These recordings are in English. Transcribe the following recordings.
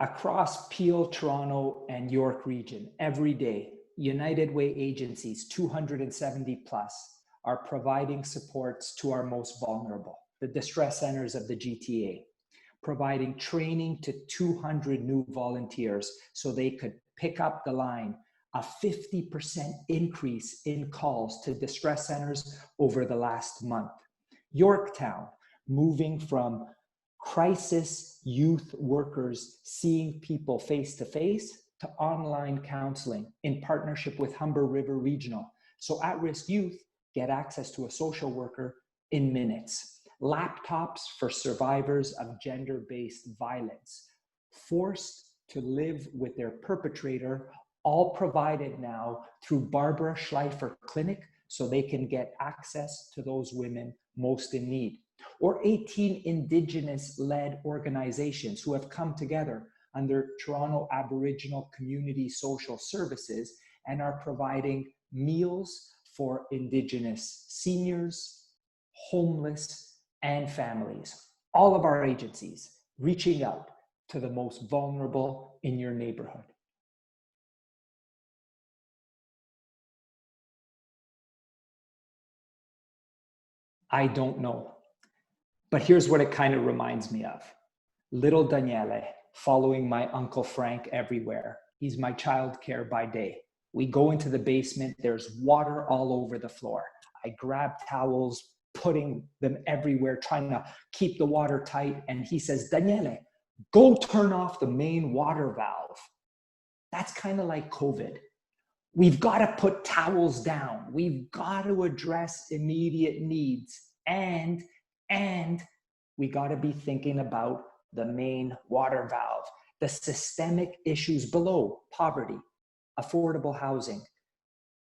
Across Peel, Toronto, and York region, every day, United Way agencies, 270 plus, are providing supports to our most vulnerable, the distress centers of the GTA, providing training to 200 new volunteers so they could pick up the line, a 50% increase in calls to distress centers over the last month. Yorktown, moving from crisis youth workers seeing people face-to-face to online counseling in partnership with Humber River Regional. So at-risk youth get access to a social worker in minutes. Laptops for survivors of gender-based violence. Forced to live with their perpetrator, all provided now through Barbara Schleifer Clinic so they can get access to those women most in need. Or 18 Indigenous-led organizations who have come together under Toronto Aboriginal Community Social Services and are providing meals for Indigenous seniors, homeless, and families. All of our agencies reaching out to the most vulnerable in your neighborhood. I don't know. But here's what it kind of reminds me of. Little Daniele, following my Uncle Frank everywhere. He's my childcare by day. We go into the basement, there's water all over the floor. I grab towels, putting them everywhere, trying to keep the water tight. And he says, Daniele, go turn off the main water valve. That's kind of like COVID. We've got to put towels down. We've got to address immediate needs. And we got to be thinking about the main water valve, the systemic issues below: poverty, affordable housing,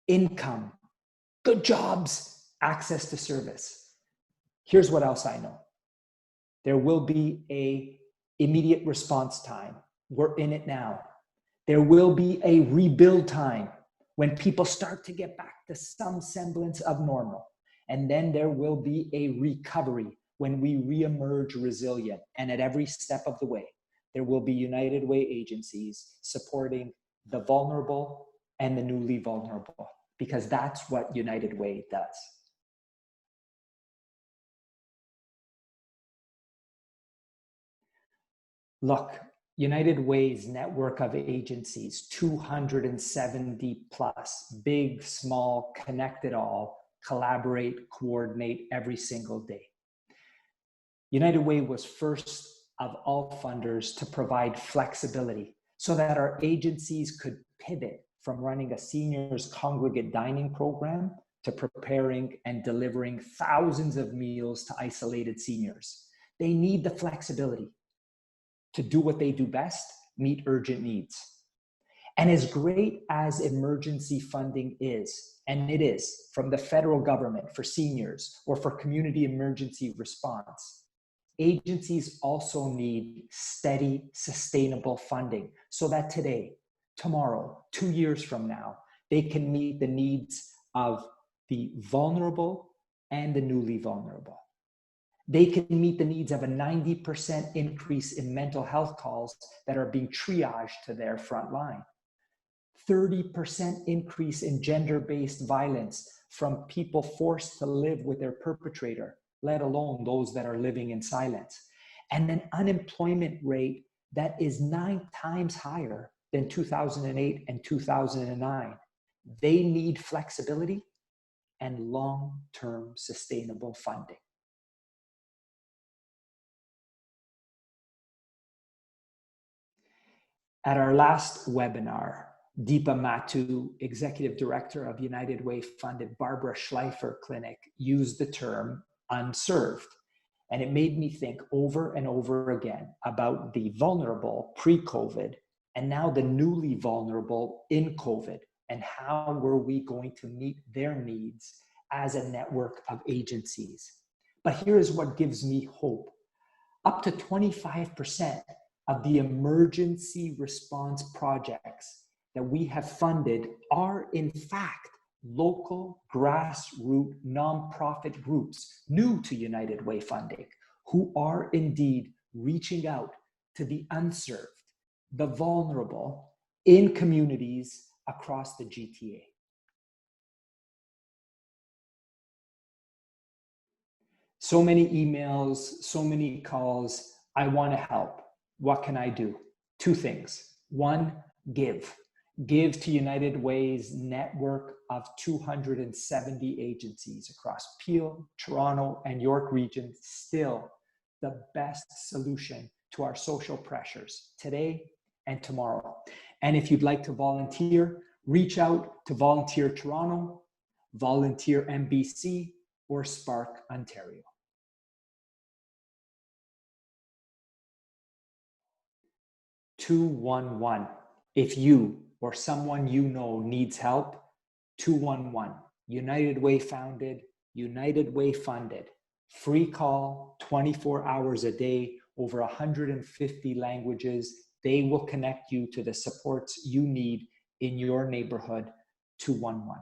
income, good jobs, access to service. Here's what else I know. There will be an immediate response time. We're in it now. There will be a rebuild time when people start to get back to some semblance of normal. And then there will be a recovery when we reemerge resilient. And at every step of the way, there will be United Way agencies supporting the vulnerable and the newly vulnerable, because that's what United Way does. Look, United Way's network of agencies, 270 plus, big, small, connected all, collaborate, coordinate every single day. United Way was first of all funders to provide flexibility so that our agencies could pivot from running a seniors congregate dining program to preparing and delivering thousands of meals to isolated seniors. They need the flexibility to do what they do best, meet urgent needs. And as great as emergency funding is, and it is from the federal government for seniors or for community emergency response, agencies also need steady, sustainable funding so that today, tomorrow, 2 years from now, they can meet the needs of the vulnerable and the newly vulnerable. They can meet the needs of a 90% increase in mental health calls that are being triaged to their front line. 30% increase in gender-based violence from people forced to live with their perpetrator, let alone those that are living in silence. And an unemployment rate that is 9 times higher than 2008 and 2009. They need flexibility and long-term sustainable funding. At our last webinar, Deepa Mattu, Executive Director of United Way funded Barbara Schleifer Clinic, used the term unserved. And it made me think over and over again about the vulnerable pre-COVID and now the newly vulnerable in COVID, and how were we going to meet their needs as a network of agencies. But here's what gives me hope. Up to 25% of the emergency response projects that we have funded are in fact local grassroots nonprofit groups new to United Way funding, who are indeed reaching out to the unserved, the vulnerable in communities across the GTA. So many emails, so many calls. I want to help. What can I do? Two things. One, give. Give to United Way's network of 270 agencies across Peel, Toronto, and York regions. Still the best solution to our social pressures today and tomorrow. And if you'd like to volunteer, reach out to Volunteer Toronto, Volunteer MBC, or Spark Ontario. (211). If you or someone you know needs help, 211. United Way founded, United Way funded. Free call, 24 hours a day, over 150 languages. They will connect you to the supports you need in your neighborhood. 211.